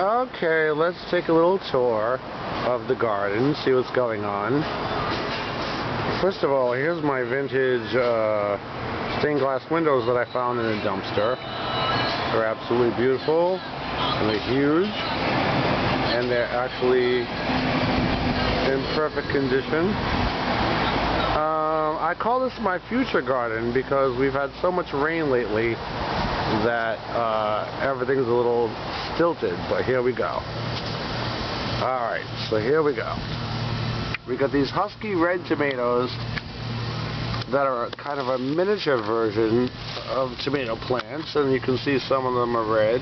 Okay, let's take a little tour of the garden, see what's going on. First of all, here's my vintage stained glass windows that I found in a dumpster. They're absolutely beautiful, and they're huge, and they're actually in perfect condition. I call this my future garden because we've had so much rain lately that everything's a little stilted, but here we go. Alright, so here we go. We got these husky red tomatoes that are kind of a miniature version of tomato plants, and you can see some of them are red,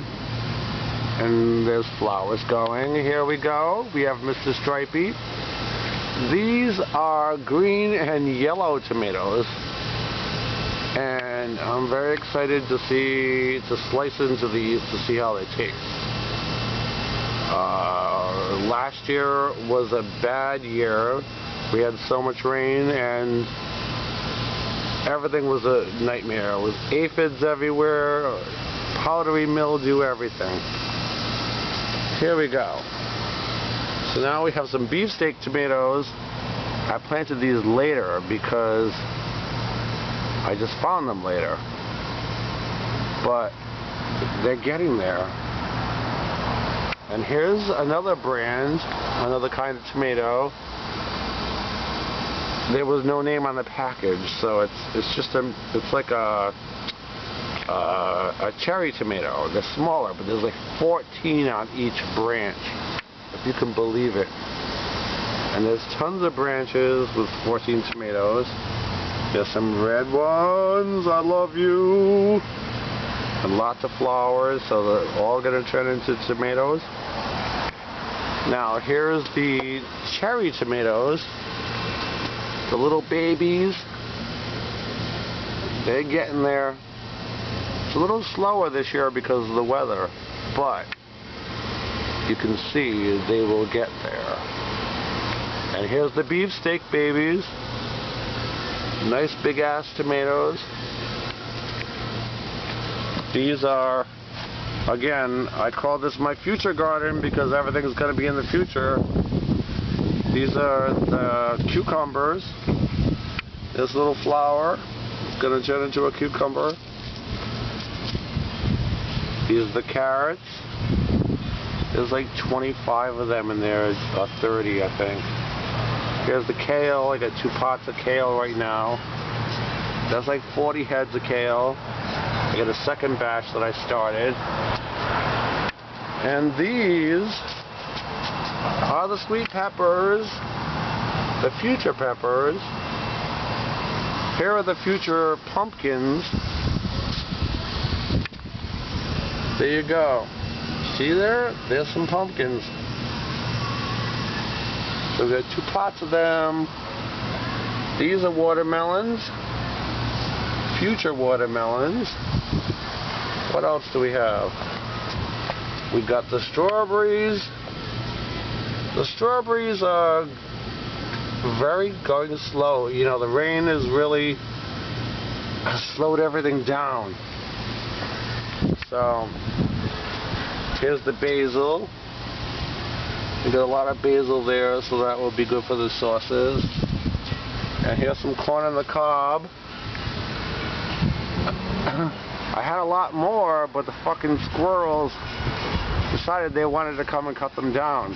and there's flowers going. Here we go. We have Mr. Stripey. These are green and yellow tomatoes, and I'm very excited to slice into these to see how they taste. Last year was a bad year. We had so much rain and everything was a nightmare. It was aphids everywhere, powdery mildew, everything. Here we go. So now we have some beefsteak tomatoes. I planted these later because I just found them later. But they're getting there. And here's another brand, another kind of tomato. There was no name on the package, so it's like a cherry tomato. They're smaller, but there's like 14 on each branch, if you can believe it. And there's tons of branches with 14 tomatoes. There's some red ones, I love you. And lots of flowers, so they're all going to turn into tomatoes. Now here's the cherry tomatoes, the little babies. They're getting there. It's a little slower this year because of the weather, but you can see they will get there. And here's the beefsteak babies. Nice big ass tomatoes. These are, again, I call this my future garden because everything's going to be in the future. These are the cucumbers. This little flower is going to turn into a cucumber. These are the carrots. There's like 25 of them in there, or 30 I think. Here's the kale. I got 2 pots of kale right now. That's like 40 heads of kale. I got a second batch that I started. And these are the sweet peppers, the future peppers. Here are the future pumpkins. There you go. See there? There's some pumpkins. So we've got 2 pots of them. These are watermelons. Future watermelons. What else do we have? We've got the strawberries. The strawberries are very going slow. You know, the rain has really slowed everything down. So here's the basil. We got a lot of basil there, so that will be good for the sauces. And here's some corn on the cob. I had a lot more, but the fucking squirrels decided they wanted to come and cut them down.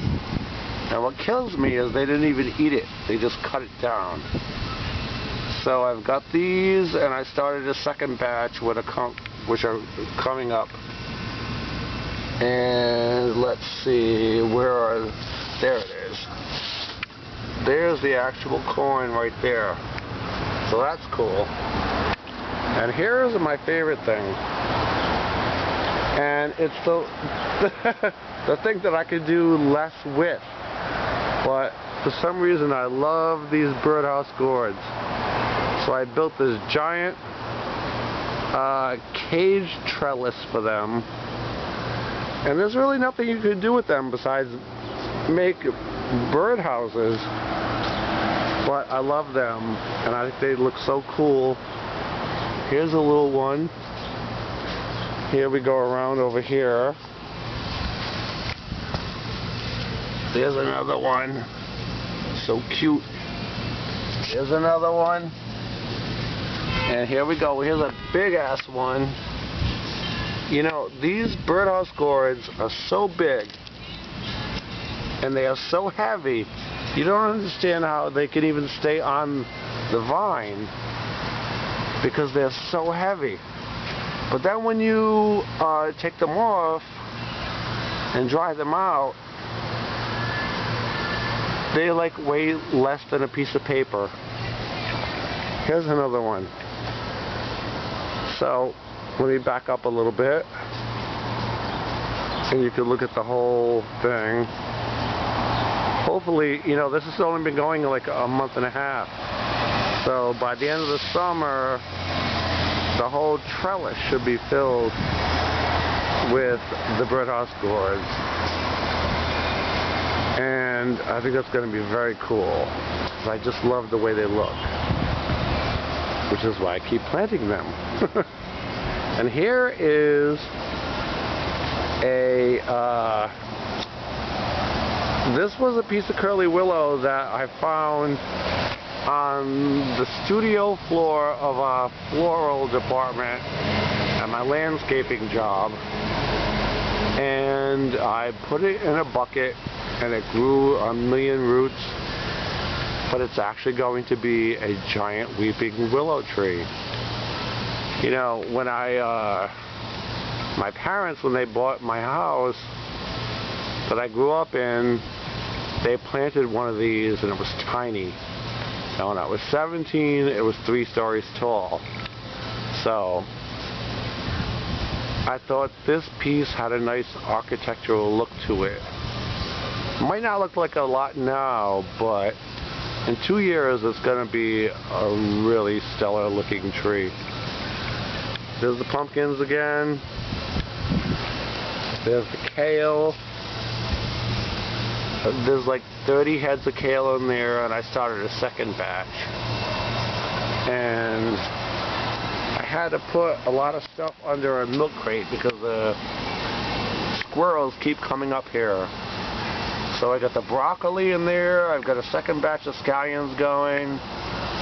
And what kills me is they didn't even eat it. They just cut it down. So I've got these, and I started a second batch which are coming up. And let's see, there it is. There's the actual corn right there. So that's cool. And here's my favorite thing. And it's the thing that I could do less with. But for some reason I love these birdhouse gourds. So I built this giant cage trellis for them. And there's really nothing you could do with them besides make birdhouses. But I love them, and I think they look so cool. Here's a little one. Here we go around over here. There's another one. So cute. Here's another one. And here we go. Here's a big ass one. You know, these birdhouse gourds are so big and they are so heavy. You don't understand how they can even stay on the vine because they're so heavy. But then when you take them off and dry them out, they like weigh less than a piece of paper. Here's another one. So let me back up a little bit and you can look at the whole thing. Hopefully, you know, this has only been going like a month and a half. So by the end of the summer, the whole trellis should be filled with the birdhouse gourds. And I think that's going to be very cool. I just love the way they look. Which is why I keep planting them. And here is this was a piece of curly willow that I found on the studio floor of a floral department at my landscaping job. And I put it in a bucket and it grew a million roots. But it's actually going to be a giant weeping willow tree. You know, when my parents, when they bought my house that I grew up in, they planted one of these and it was tiny. And when I was 17, it was 3 stories tall. So I thought this piece had a nice architectural look to it. Might not look like a lot now, but in 2 years it's going to be a really stellar looking tree. There's the pumpkins again. There's the kale. There's like 30 heads of kale in there, and I started a second batch. And I had to put a lot of stuff under a milk crate because the squirrels keep coming up here. So I got the broccoli in there, I've got a second batch of scallions going,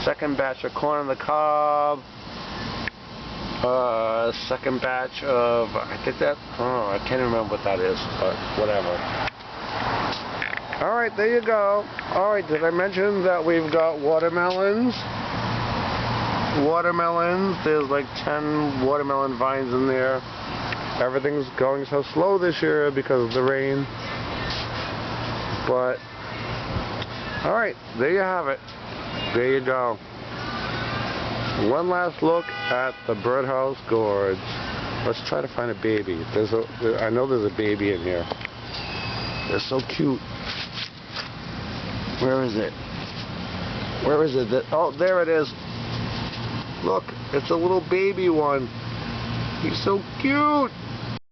second batch of corn on the cob, second batch of, I think that, oh, I can't remember what that is, but whatever. Alright, there you go. Alright, did I mention that we've got watermelons? Watermelons, there's like 10 watermelon vines in there. Everything's going so slow this year because of the rain. But, alright, there you have it. There you go. One last look at the birdhouse gourds. Let's try to find a baby. I know there's a baby in here. They're so cute. Where is it? Where is it? Oh, there it is. Look, it's a little baby one. He's so cute.